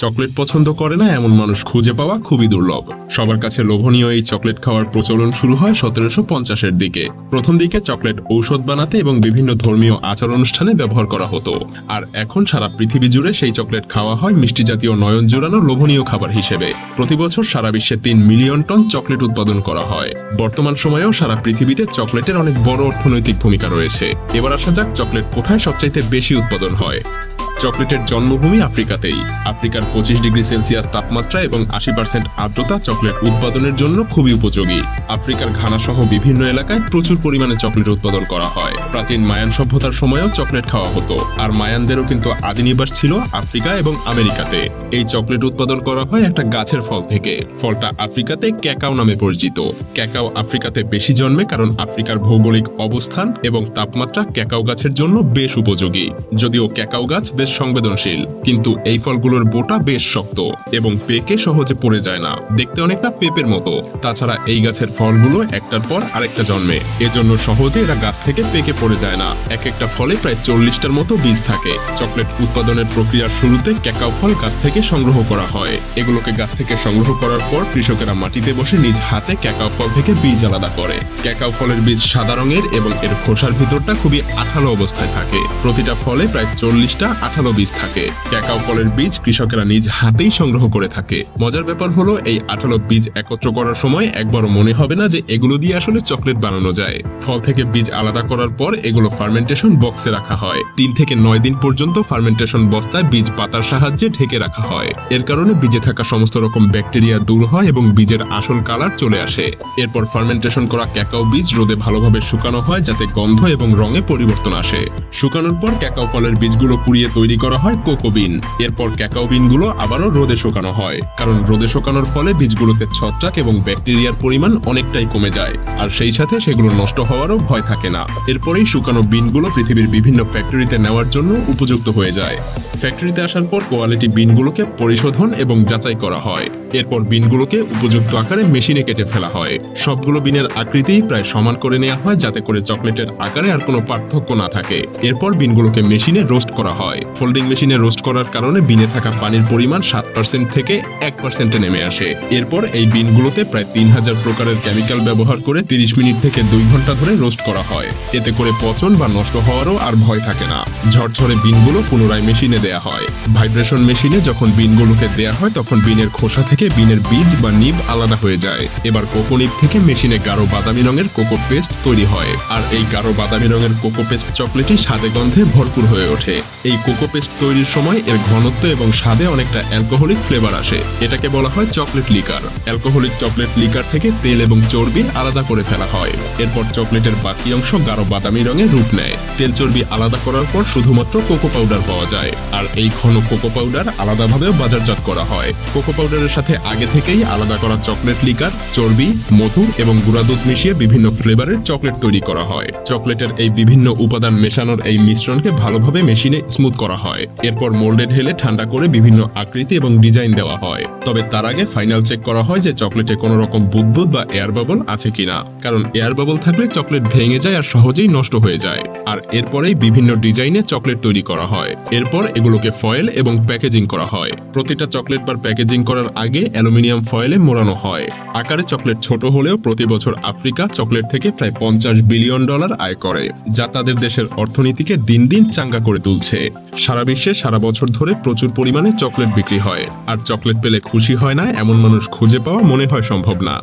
Chocolate পছন্দ করে না এমন মানুষ খুঁজে পাওয়া খুবই দুর্লভ। সবার কাছে লোভনীয় এই চকলেট খাওয়ার প্রচলন শুরু হয় 1750-এর দিকে। প্রথম দিকে চকলেট ঔষধ বানাতে এবং বিভিন্ন ধর্মীয় আচার অনুষ্ঠানে ব্যবহার করা হতো, আর এখন সারা পৃথিবী জুড়ে সেই চকলেট খাওয়া হয় মিষ্টি জাতীয় নয়ন জোড়ানো লোভনীয় খাবার হিসেবে। প্রতি বছর সারা বিশ্বে 3 মিলিয়ন টন চকলেট উৎপাদন করা হয়। বর্তমান সময়েও সারা পৃথিবীতে চকলেটের অনেক বড় অর্থনৈতিক ভূমিকা রয়েছে। এবার আসা যাক চকলেট কোথায় সবচাইতে বেশি উৎপাদন হয়। চকলেটের জন্মভূমি আফ্রিকাতেই। আফ্রিকার 25 ডিগ্রি সেলসিয়াস তাপমাত্রা এবং 80% আর্দ্রতা চকলেট উৎপাদনের জন্য খুবই উপযোগী। আফ্রিকার ঘানা সহ বিভিন্ন এলাকায় প্রচুর পরিমাণে চকলেট উৎপাদন করা হয়। প্রাচীন মায়ান সভ্যতার সময়েও চকলেট খাওয়া হতো, আর মায়ানদেরও কিন্তু আদি নিবাস ছিল আফ্রিকা এবং আমেরিকাতে। এই চকলেট উৎপাদন করা হয় একটা গাছের ফল থেকে। ফলটা আফ্রিকাতে ক্যাকাও নামে পরিচিত। ক্যাকাও আফ্রিকাতে বেশি জন্মে কারণ আফ্রিকার ভৌগোলিক অবস্থান এবং তাপমাত্রা ক্যাকাও গাছের জন্য বেশ উপযোগী। যদিও ক্যাকাও গাছ বেশ সংবেদনশীল, কিন্তু এই ফলগুলোর বোটা বেশ শক্ত এবং পেকে সহজে পড়ে যায় না, দেখতে অনেকটা পেঁপের মতো। তাছাড়া এই গাছের ফলগুলো একটার পর আরেকটা জন্মে, এজন্য সহজে এরা গাছ থেকে পেকে পড়ে যায় না। এক একটা ফলে প্রায় 40টার মতো বীজ থাকে। চকলেট উৎপাদনের প্রক্রিয়ার শুরুতে ক্যাকাও ফল গাছ থেকে সংগ্রহ করা হয়। এগুলোকে গাছ থেকে সংগ্রহ করার পর কৃষকেরা মাটিতে বসে নিজ হাতে ক্যাকাও ফল থেকে বীজ আলাদা করে। ক্যাকাও ফলের বীজ সাদা রঙের এবং এর খোসার ভিতরটা খুবই আঠালো অবস্থায় থাকে। প্রতিটা ফলে প্রায় 40টা আঠালো বীজ থাকে। ক্যাকাও ফলের বীজ কৃষকেরা নিজ হাতেই সংগ্রহ করে থাকে। মজার ব্যাপার হলো, এই আঠালো বীজ একত্র করার সময় একবারও মনে হবে না যে এগুলো দিয়ে আসলে চকলেট বানানো যায়। ফল থেকে বীজ আলাদা করার পর এগুলো ফার্মেন্টেশন বক্সে রাখা হয়। 3 থেকে 9 দিন পর্যন্ত ফার্মেন্টেশন বস্তায় বীজ পাতার সাহায্যে ঢেকে রাখা হয়। এর কারণে বীজে থাকা সমস্ত রকম ব্যাকটেরিয়া দূর হয় এবং বীজের আসল কালার চলে আসে। এরপর ফার্মেন্টেশন করা ক্যাকাও বীজ রোদে ভালোভাবে শুকানো হয় যাতে গন্ধ এবং রঙে পরিবর্তন আসে। শুকানোর পর ক্যাকাও ফলের বীজগুলো পুড়িয়ে তৈরি করা হয় কোকো বিন। এরপর ক্যাকাও বিনগুলো আবারও রোদে শুকানো হয়, কারণ রোদে শুকানোর ফলে বীজগুলোতে ছত্রাক এবং ব্যাকটেরিয়ার পরিমাণ অনেকটাই কমে যায়, আর সেই সাথে সেগুলো নষ্ট হওয়ারও ভয় থাকে না। এরপরেই শুকানো বিনগুলো পৃথিবীর বিভিন্ন ফ্যাক্টরিতে নেওয়ার জন্য উপযুক্ত হয়ে যায়। ফ্যাক্টরিতে আসার পর কোয়ালিটি বিনগুলোকে পরিশোধন এবং যাচাই করা হয়। এরপর বিনগুলোকে উপযুক্ত আকারে মেশিনে কেটে ফেলা হয়। সবগুলো বিনের আকৃতি প্রায় সমান করে নেওয়া হয় যাতে করে চকলেটের আকারে আর কোনো পার্থক্য না থাকে। এরপর বিনগুলোকে মেশিনে রোস্ট করা হয়। ফোল্ডিং মেশিনে রোস্ট করার কারণে বিনে থাকা পানির পরিমাণ 7% থেকে 1%-এ নেমে আসে। এরপর এই বিনগুলোতে প্রায় 3000 প্রকারের কেমিক্যাল ব্যবহার করে 30 মিনিট থেকে 2 ঘন্টা ধরে রোস্ট করা হয়। এতে করে পচন বা নষ্ট হওয়ারও আর ভয় থাকে না। ঝরঝরে বিনগুলো পুনরায় মেশিনে দেয়া হয়। ভাইব্রেশন মেশিনে যখন বিনগুলোকে দেয়া হয় তখন বিনের খোসা থেকে বিনের বীজ বা নিব আলাদা হয়ে যায়। এবার কোকো নিব থেকে মেশিনে গাঢ় বাদামি রঙের কোকো পেস্ট তৈরি হয়, আর এই গাঢ় বাদামি রঙের কোকো পেস্ট চকলেটই স্বাদে গন্ধে ভরপুর হয়ে ওঠে। এই কোকো পেস্ট তৈরির সময় এর ঘনত্ব এবং স্বাদে অনেকটা অ্যালকোহলিক ফ্লেভার আসে। এটাকে বলা হয় chocolate liquor. Alcoholic chocolate liquor থেকে তেল এবং চর্বি আলাদা করে ফেলা হয়। এরপর চকলেটের বাকি অংশ গাঢ় বাদামি রঙের রূপ নেয়। তেল চর্বি আলাদা করার পর শুধুমাত্র কোকো পাউডার পাওয়া যায়, আর এই ঘন কোকো পাউডার আলাদাভাবেও বাজারজাত করা হয়। কোকো পাউডারের সাথে আগে থেকেই আলাদা করা চকলেট লিকার, চর্বি, মধু এবং গুঁড়া দুধ মিশিয়ে বিভিন্ন ফ্লেভারের চকলেট তৈরি করা হয়। চকলেটের এই বিভিন্ন উপাদান মেশানোর এই মিশ্রণকে ভালোভাবে মেশিনে স্মুথ করা হয়। এরপর মোল্ডে ঢেলে ঠান্ডা করে বিভিন্ন আকৃতি এবং ডিজাইন দেওয়া হয়। তবে তার আগে ফাইনাল চেক করা হয় যে চকলেটে কোনো রকম বুদবুদ বা এয়ার বাবল আছে কিনা, কারণ এয়ার বাবল থাকলে চকলেট ভেঙে যায় আর সহজেই নষ্ট হয়ে যায়। আর এরপরেই বিভিন্ন ডিজাইনে চকলেট তৈরি করা হয়। এরপর এগুলোকে ফয়েল এবং প্যাকেজিং করা হয়। প্রতিটা চকলেট বার প্যাকেজিং করার আগে অ্যালুমিনিয়াম ফয়েলে মোড়ানো হয়। আকারে চকলেট ছোট হলেও প্রতি বছর আফ্রিকা চকলেট থেকে প্রায় $50 বিলিয়ন আয় করে, যা তাদের দেশের অর্থনীতিকে দিন দিন চাঙ্গা করে তুলছে। সারা বিশ্বে সারা বছর ধরে প্রচুর পরিমাণে চকলেট বিক্রি হয়, আর চকলেট পেলে খুশি হয় না এমন মানুষ খুঁজে পাওয়া মনে হয় সম্ভব না।